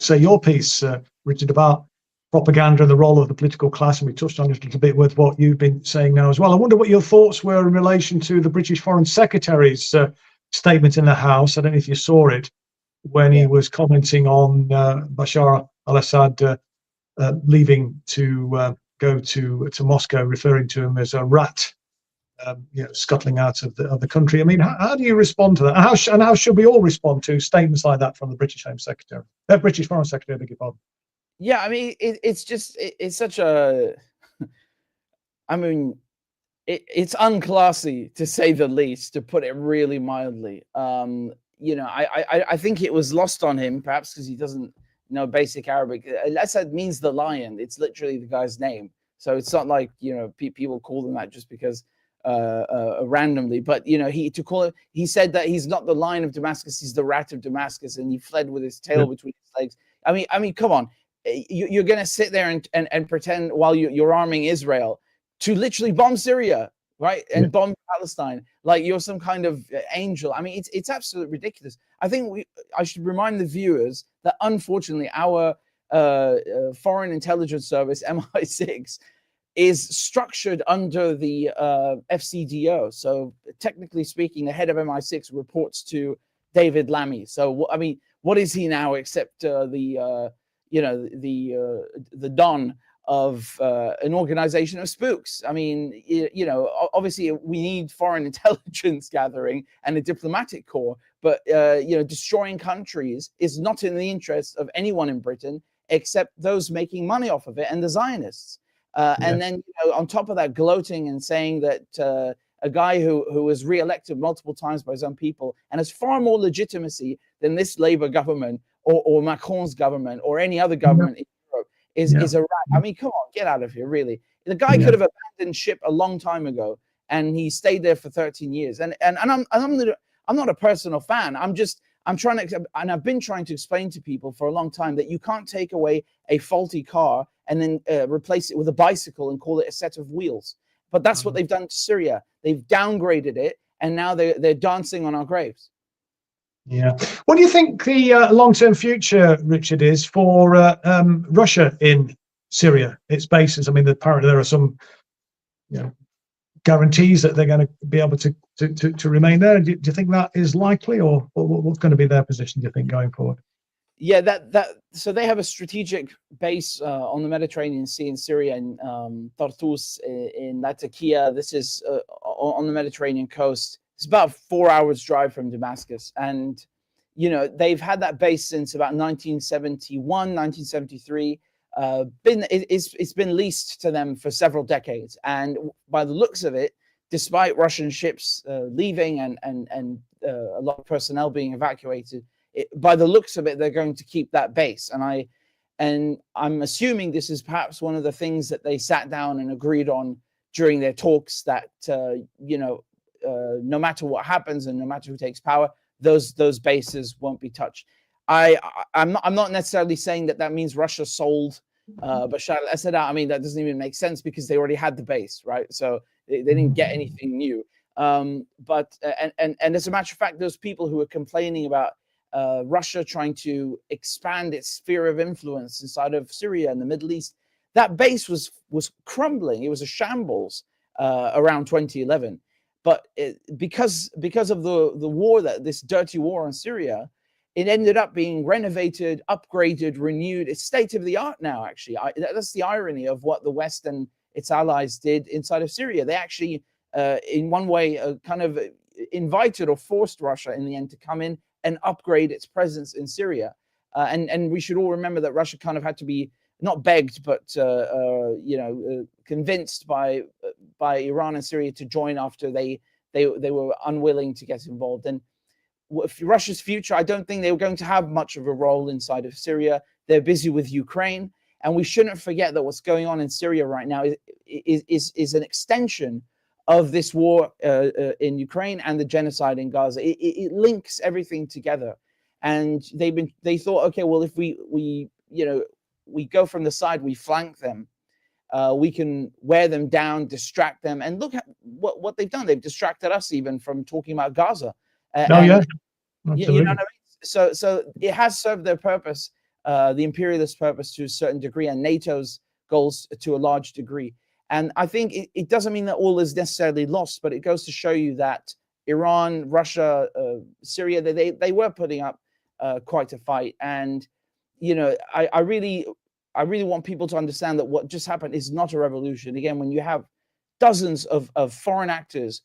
say your piece, Richard, about propaganda and the role of the political class, and we touched on it a little bit with what you've been saying now as well. I wonder what your thoughts were in relation to the British Foreign Secretary's statement in the House. I don't know if you saw it, when he was commenting on Bashar al-Assad leaving to go to Moscow, referring to him as a rat, scuttling out of the country. I mean, how do you respond to that? And how should we all respond to statements like that from the British Home Secretary, British Foreign Secretary? I beg your pardon. Yeah, I mean, it's such a, I mean, it's unclassy, to say the least, to put it really mildly. I think it was lost on him, perhaps because he doesn't know basic Arabic. Assad means the lion. It's literally the guy's name. So it's not like, people call him that just because randomly. But, he said that he's not the lion of Damascus, he's the rat of Damascus, and he fled with his tail between his legs. I mean, come on. You're going to sit there and pretend while you're arming Israel to literally bomb Syria, right? And bomb Palestine like you're some kind of angel. I mean, it's absolutely ridiculous. I think I should remind the viewers that unfortunately our foreign intelligence service, MI6, is structured under the FCDO. So technically speaking, the head of MI6 reports to David Lammy. So I mean, what is he now except the don of an organization of spooks? I mean, obviously we need foreign intelligence gathering and a diplomatic corps, but destroying countries is not in the interest of anyone in Britain except those making money off of it and the Zionists. And then on top of that, gloating and saying that a guy who was re-elected multiple times by his own people and has far more legitimacy than this Labour government or Macron's government or any other government in Europe is a rat. I mean, come on, get out of here, really. The guy could have abandoned ship a long time ago, and he stayed there for 13 years. And I'm not a personal fan. I'm trying to, and I've been trying to explain to people for a long time that you can't take away a faulty car and then replace it with a bicycle and call it a set of wheels. But that's what they've done to Syria. They've downgraded it, and now they're dancing on our graves. Yeah. What do you think the long-term future, Richard, is for Russia in Syria, its bases? I mean, apparently there are some, guarantees that they're going to be able to remain there. Do you think that is likely, or what's going to be their position, do you think, going forward? Yeah, so they have a strategic base on the Mediterranean Sea in Syria, in Tartus, in Latakia. This is on the Mediterranean coast. It's about 4 hours drive from Damascus. And, they've had that base since about 1971, 1973. It's been leased to them for several decades. And by the looks of it, despite Russian ships leaving and a lot of personnel being evacuated, by the looks of it, they're going to keep that base. And I'm assuming this is perhaps one of the things that they sat down and agreed on during their talks, that no matter what happens and no matter who takes power, those bases won't be touched. I'm not necessarily saying that means Russia sold Bashar al-Assad. I mean, that doesn't even make sense, because they already had the base, right? So they didn't get anything new. But as a matter of fact, those people who are complaining about Russia trying to expand its sphere of influence inside of Syria and the Middle East, that base was crumbling. It was a shambles around 2011. But because of the war, this dirty war on Syria, it ended up being renovated, upgraded, renewed. It's state of the art now, actually. That's the irony of what the West and its allies did inside of Syria. They actually, in one way, kind of invited or forced Russia in the end to come in and upgrade its presence in Syria. And we should all remember that Russia kind of had to be not begged, but convinced by Iran and Syria to join after they were unwilling to get involved. And Russia's future, I don't think they were going to have much of a role inside of Syria. They're busy with Ukraine, and we shouldn't forget that what's going on in Syria right now is an extension of this war in Ukraine and the genocide in Gaza. It links everything together, and they thought, okay, well, if we go from the side, we flank them, we can wear them down, distract them, and look at what they've done. They've distracted us even from talking about Gaza. You know what I mean? So it has served their purpose, the imperialist purpose, to a certain degree, and NATO's goals to a large degree. And I think it doesn't mean that all is necessarily lost, but it goes to show you that Iran, Russia, Syria, they were putting up quite a fight. And I really want people to understand that what just happened is not a revolution. Again, when you have dozens of foreign actors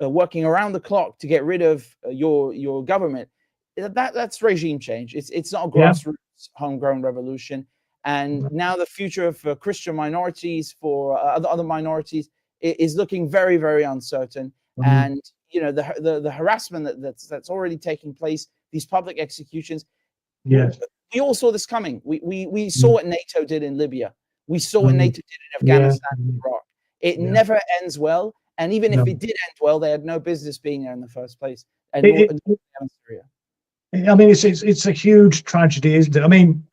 working around the clock to get rid of your government, that's regime change. It's not a grassroots homegrown revolution. And now the future for Christian minorities, for other minorities, is looking very, very uncertain. And the harassment that's already taking place, these public executions. Yes, we all saw this coming. We saw what NATO did in Libya. We saw what NATO did in Afghanistan and Iraq. It never ends well. And even if it did end well, they had no business being there in the first place. And Syria. I mean, it's a huge tragedy, isn't it? I mean,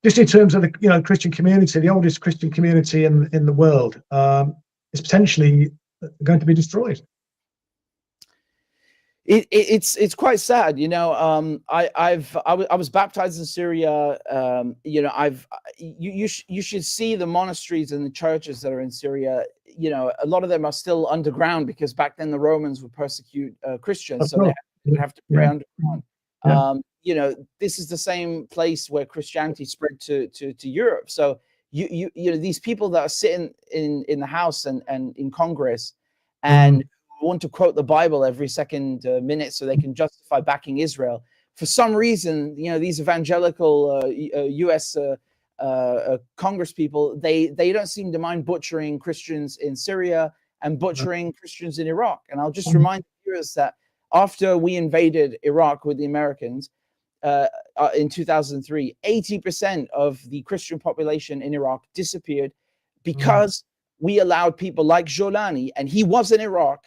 just in terms of the Christian community, the oldest Christian community in the world, is potentially going to be destroyed. It's quite sad, I was baptized in Syria. You should see the monasteries and the churches that are in Syria. A lot of them are still underground, because back then the Romans would persecute Christians, so they would have to pray underground. This is the same place where Christianity spread to Europe. So these people that are sitting in the House and in Congress and want to quote the Bible every second minute so they can justify backing Israel. For some reason, these evangelical U.S. Congress people, they don't seem to mind butchering Christians in Syria and butchering Christians in Iraq. And I'll just remind viewers that after we invaded Iraq with the Americans in 2003, 80% of the Christian population in Iraq disappeared because we allowed people like Jolani, and he was in Iraq,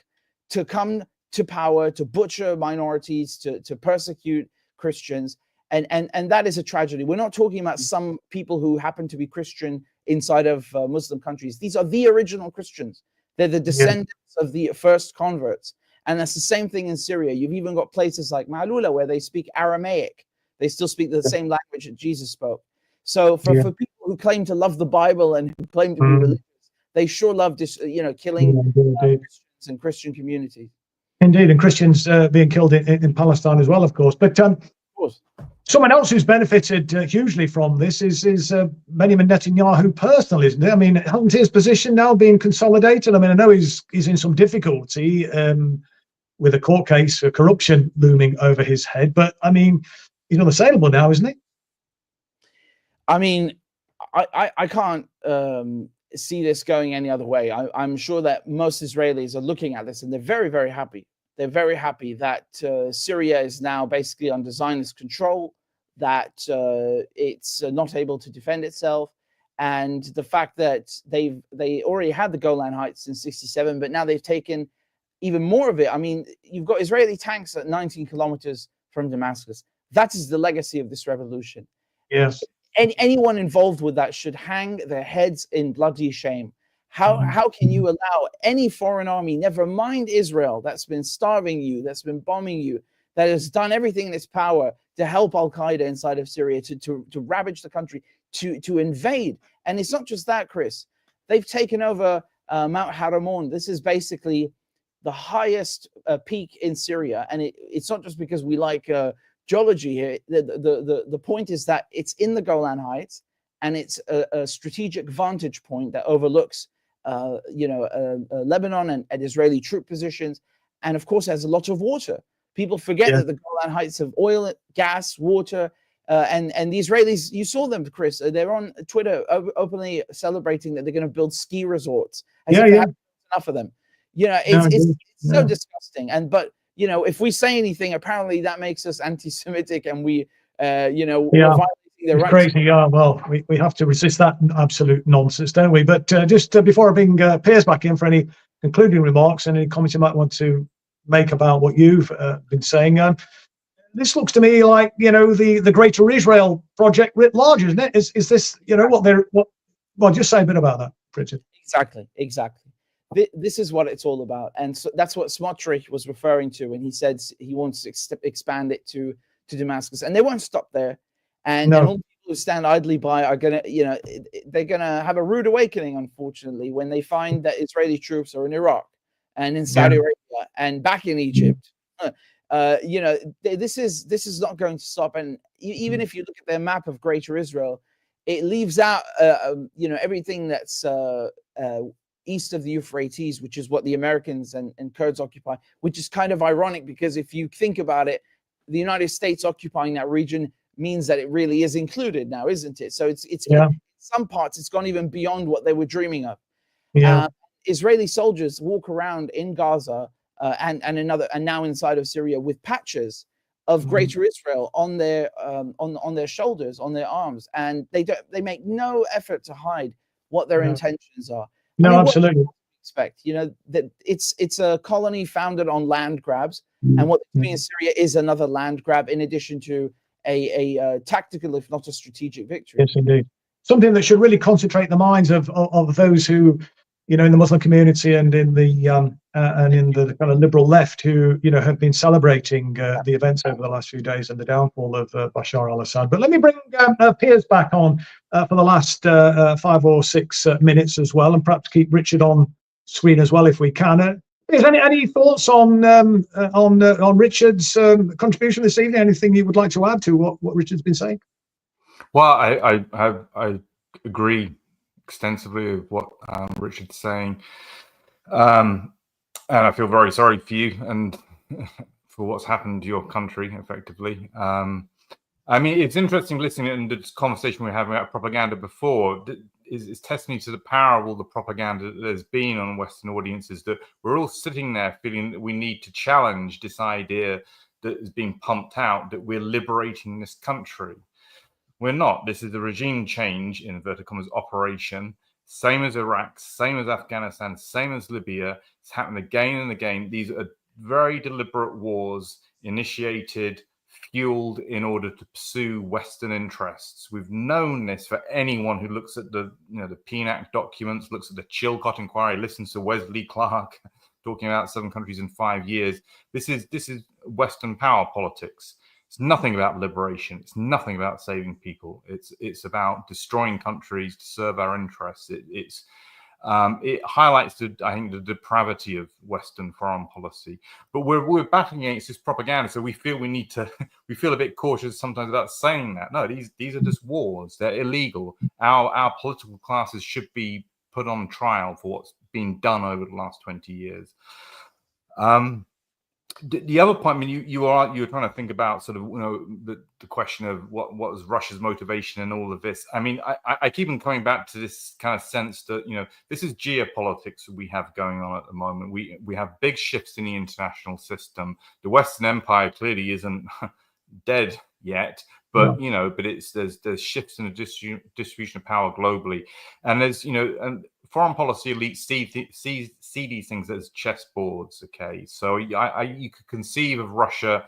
to come to power, to butcher minorities, to persecute Christians. And that is a tragedy. We're not talking about some people who happen to be Christian inside of Muslim countries. These are the original Christians. They're the descendants of the first converts. And that's the same thing in Syria. You've even got places like Ma'lula where they speak Aramaic. They still speak the same language that Jesus spoke. So for people who claim to love the Bible and who claim to be religious, they sure love killing Christians and Christian communities. Indeed, and Christians being killed in Palestine as well, of course. But someone else who's benefited hugely from this is Benjamin Netanyahu personally, isn't it? I mean, hasn't his position now been consolidated? I mean, I know he's in some difficulty with a court case for corruption looming over his head, but I mean, he's unassailable now, isn't he? I mean, I can't see this going any other way. I'm sure that most Israelis are looking at this and they're very, very happy. They're very happy that Syria is now basically under Zionist control, that it's not able to defend itself, and the fact that they already had the Golan Heights in '67, but now they've taken even more of it. I mean, you've got Israeli tanks at 19 kilometers from Damascus. That is the legacy of this revolution. Yes. Anyone involved with that should hang their heads in bloody shame. How can you allow any foreign army, never mind Israel, that's been starving you, that's been bombing you, that has done everything in its power to help Al-Qaeda inside of Syria, to ravage the country, to invade? And it's not just that, Chris. They've taken over Mount Haramon. This is basically the highest peak in Syria. And it's not just because we like geology here. The point is that it's in the Golan Heights, and it's a strategic vantage point that overlooks Lebanon and Israeli troop positions, and of course has a lot of water. People forget that the Golan Heights have oil, gas, water, and the Israelis, you saw them, Chris, they're on Twitter openly celebrating that they're going to build ski resorts. As if they have enough of them. It's so disgusting. But if we say anything, apparently that makes us anti-Semitic, and we're violating their rights. Crazy. Yeah, well, we have to resist that absolute nonsense, don't we? But just before I bring Piers back in for any concluding remarks and any comments you might want to make about what you've been saying, this looks to me like the Greater Israel project writ large, isn't it? Is this well, just say a bit about that, Richard. Exactly. This is what it's all about, and so that's what Smotrich was referring to when he said he wants to expand it to Damascus, and they won't stop there. And all the people who stand idly by are gonna, they're gonna have a rude awakening, unfortunately, when they find that Israeli troops are in Iraq and in Saudi Arabia and back in Egypt. This is not going to stop. And even if you look at their map of Greater Israel, it leaves out everything that's east of the Euphrates, which is what the Americans and Kurds occupy, which is kind of ironic because if you think about it, the United States occupying that region means that it really is included now, isn't it? So it's in some parts it's gone even beyond what they were dreaming of. Israeli soldiers walk around in Gaza and now inside of Syria with patches of Greater Israel on their shoulders, on their arms, and they make no effort to hide what their intentions are. Absolutely. Expect that it's a colony founded on land grabs, and what they're doing in Syria is another land grab in addition to a tactical, if not a strategic, victory. Yes, indeed. Something that should really concentrate the minds of those who, in the Muslim community and in the kind of liberal left who, have been celebrating the events over the last few days and the downfall of Bashar al-Assad. But let me bring Piers back on for the last 5 or 6 minutes as well, and perhaps keep Richard on screen as well if we can. Is any thoughts on Richard's contribution this evening? Anything you would like to add to what Richard's been saying? Well, I agree extensively with what Richard's saying, and I feel very sorry for you and for what's happened to your country, effectively. I mean, it's interesting listening to this conversation we were having about propaganda before. Is testimony to the power of all the propaganda that there's been on Western audiences, that we're all sitting there feeling that we need to challenge this idea that is being pumped out, that we're liberating this country. We're not. This is a regime change, in inverted commas, operation. Same as Iraq, same as Afghanistan, same as Libya. It's happened again and again. These are very deliberate wars initiated fueled in order to pursue Western interests. We've known this for anyone who looks at the PNAC documents, looks at the Chilcot inquiry, listens to Wesley Clark talking about 7 countries in 5 years. This is Western power politics. It's nothing about liberation. It's nothing about saving people. It's about destroying countries to serve our interests. It highlights I think the depravity of Western foreign policy. But we're battling against this propaganda, so we feel we feel a bit cautious sometimes about saying that. No, these are just wars. They're illegal. Our political classes should be put on trial for what's been done over the last 20 years. The other point, I mean, you were trying to think about sort of the question of what was Russia's motivation in all of this. I mean, I keep on coming back to this kind of sense that this is geopolitics we have going on at the moment. We have big shifts in the international system. The Western Empire clearly isn't dead yet, but but there's shifts in the distribution of power globally, and there's and foreign policy elites see these things as chessboards. Okay, so you could conceive of Russia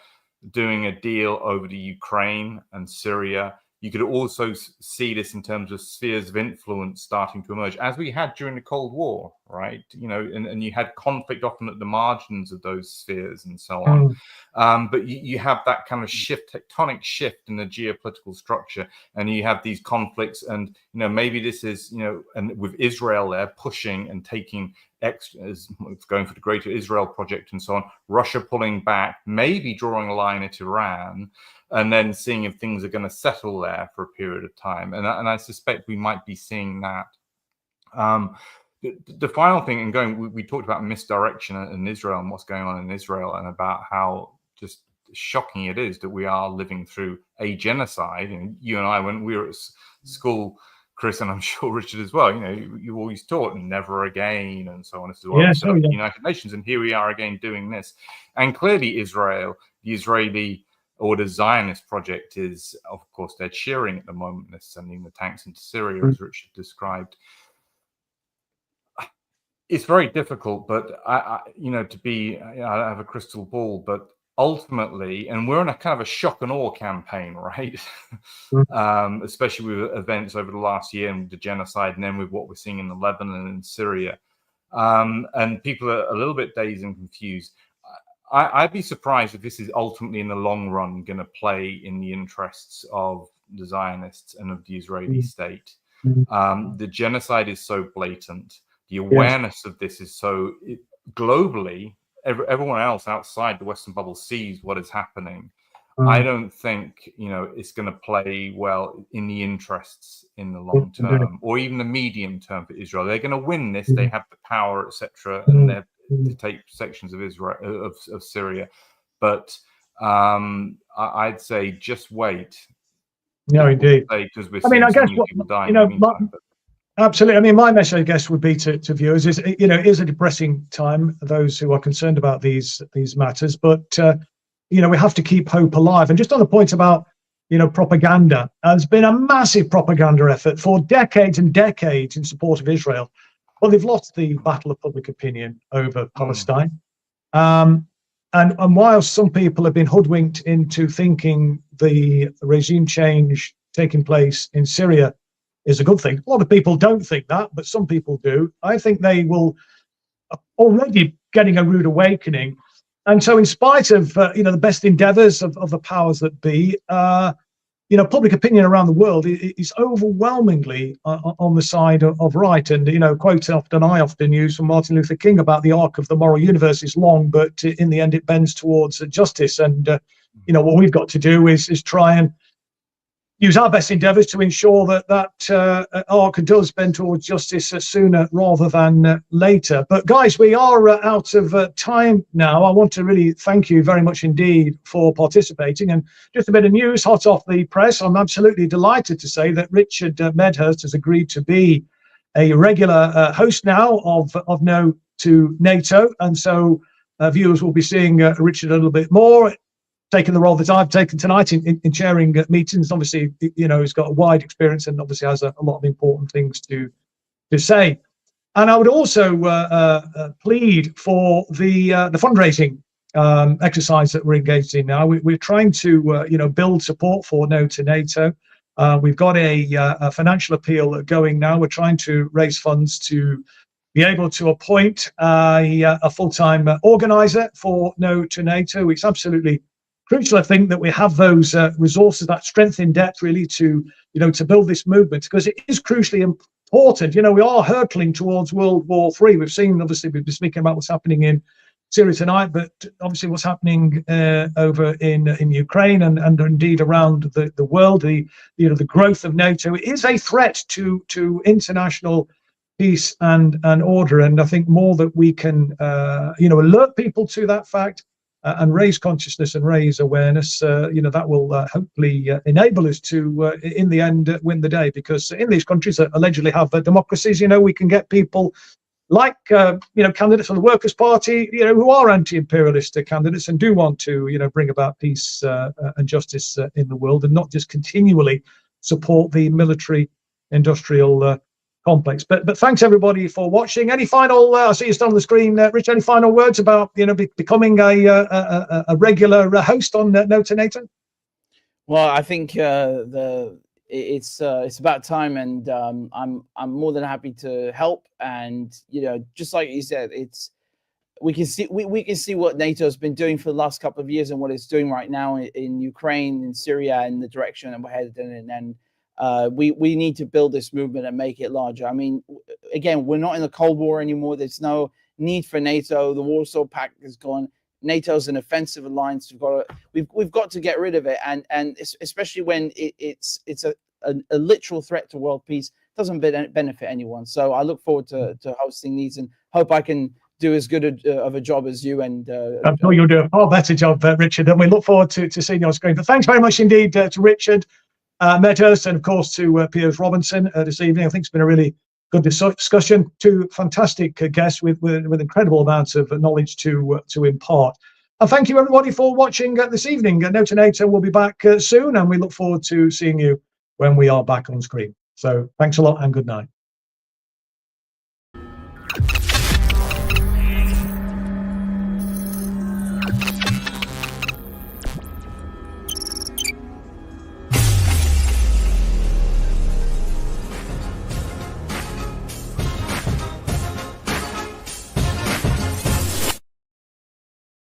doing a deal over the Ukraine and Syria. You could also see this in terms of spheres of influence starting to emerge, as we had during the Cold War, right? And you had conflict often at the margins of those spheres and so on. But you have that kind of tectonic shift in the geopolitical structure, and you have these conflicts, and maybe this is and with Israel there pushing and taking going for the Greater Israel Project and so on, Russia pulling back, maybe drawing a line at Iran, and then seeing if things are going to settle there for a period of time. And I suspect we might be seeing that. The final thing, and we talked about misdirection in Israel and what's going on in Israel, and about how just shocking it is that we are living through a genocide. And you and I, when we were at school, Chris, and I'm sure Richard as well, you always taught never again and so on. This is what we set up the United Nations, and here we are again doing this. And clearly Israel, the Israeli or the Zionist project is, of course, they're cheering at the moment. They're sending the tanks into Syria, as Richard described. It's very difficult, but I have a crystal ball, but ultimately, and we're in a kind of a shock and awe campaign, right? Especially with events over the last year and the genocide, and then with what we're seeing in Lebanon and Syria. And people are a little bit dazed and confused. I'd be surprised if this is ultimately in the long run going to play in the interests of the Zionists and of the Israeli state. The genocide is so blatant. The awareness of this is so globally, everyone else outside the Western bubble sees what is happening. I don't think it's going to play well in the interests in the long term or even the medium term for Israel. They're going to win this. They have the power, etc., and they're to take sections of Israel of Syria, but I'd say just wait. No, indeed. Because we're seeing I guess people dying. Absolutely. I mean, my message, I guess, would be to viewers is it is a depressing time. Those who are concerned about these matters, but we have to keep hope alive. And just on the point about propaganda, there's been a massive propaganda effort for decades and decades in support of Israel. Well, they've lost the battle of public opinion over Palestine. And while some people have been hoodwinked into thinking the regime change taking place in Syria is a good thing, a lot of people don't think that, but some people do. I think they will already getting a rude awakening. And so in spite of, the best endeavors of the powers that be, public opinion around the world is overwhelmingly on the side of right. And, quote I often use from Martin Luther King about the arc of the moral universe is long, but in the end it bends towards justice. And, what we've got to do is try and use our best endeavors to ensure that arc does bend towards justice sooner rather than later. But guys, we are out of time now. I want to really thank you very much indeed for participating. And just a bit of news hot off the press. I'm absolutely delighted to say that Richard Medhurst has agreed to be a regular host now of No2Nato. And so viewers will be seeing Richard a little bit more, taking the role that I've taken tonight in chairing meetings. Obviously, he's got a wide experience and obviously has a lot of important things to say. And I would also plead for the fundraising exercise that we're engaged in now. We're trying to, build support for No2Nato. We've got a financial appeal going now. We're trying to raise funds to be able to appoint a full-time organizer for No2Nato. It's absolutely crucial, I think, that we have those resources, that strength in depth, really, to build this movement, because it is crucially important. We are hurtling towards World War III. We've seen, obviously, we've been speaking about what's happening in Syria tonight, but obviously what's happening over in Ukraine and indeed around the world. The growth of NATO is a threat to international peace and order, and I think more that we can alert people to that fact and raise consciousness and raise awareness, that will hopefully enable us to in the end win the day, because in these countries that allegedly have democracies, we can get people like candidates for the Workers' Party, who are anti-imperialist candidates and do want to bring about peace and justice in the world, and not just continually support the military industrial complex. But thanks everybody for watching. Any final I see you still on the screen, Rich, any final words about becoming a regular host on No2Nato? Well, I think it's about time, and I'm more than happy to help. And just like you said, we can see what NATO's been doing for the last couple of years and what it's doing right now in Ukraine, in Syria, and the direction that we're headed in. And we need to build this movement and make it larger. I mean, again, we're not in the Cold War anymore. There's no need for NATO. The Warsaw Pact is gone. NATO's an offensive alliance. We've got to get rid of it, and especially when it's a literal threat to world peace. Doesn't benefit anyone. So I look forward to hosting these, and hope I can do as good of a job as you. And I'm sure you'll do a far better job, Richard, and we look forward to seeing you on screen. But thanks very much indeed to Richard Medhurst, and of course to Piers Robinson this evening. I think it's been a really good discussion. Two fantastic guests with incredible amounts of knowledge to impart. And thank you everybody for watching this evening. No2Nato will be back soon, and we look forward to seeing you when we are back on screen. So thanks a lot and good night.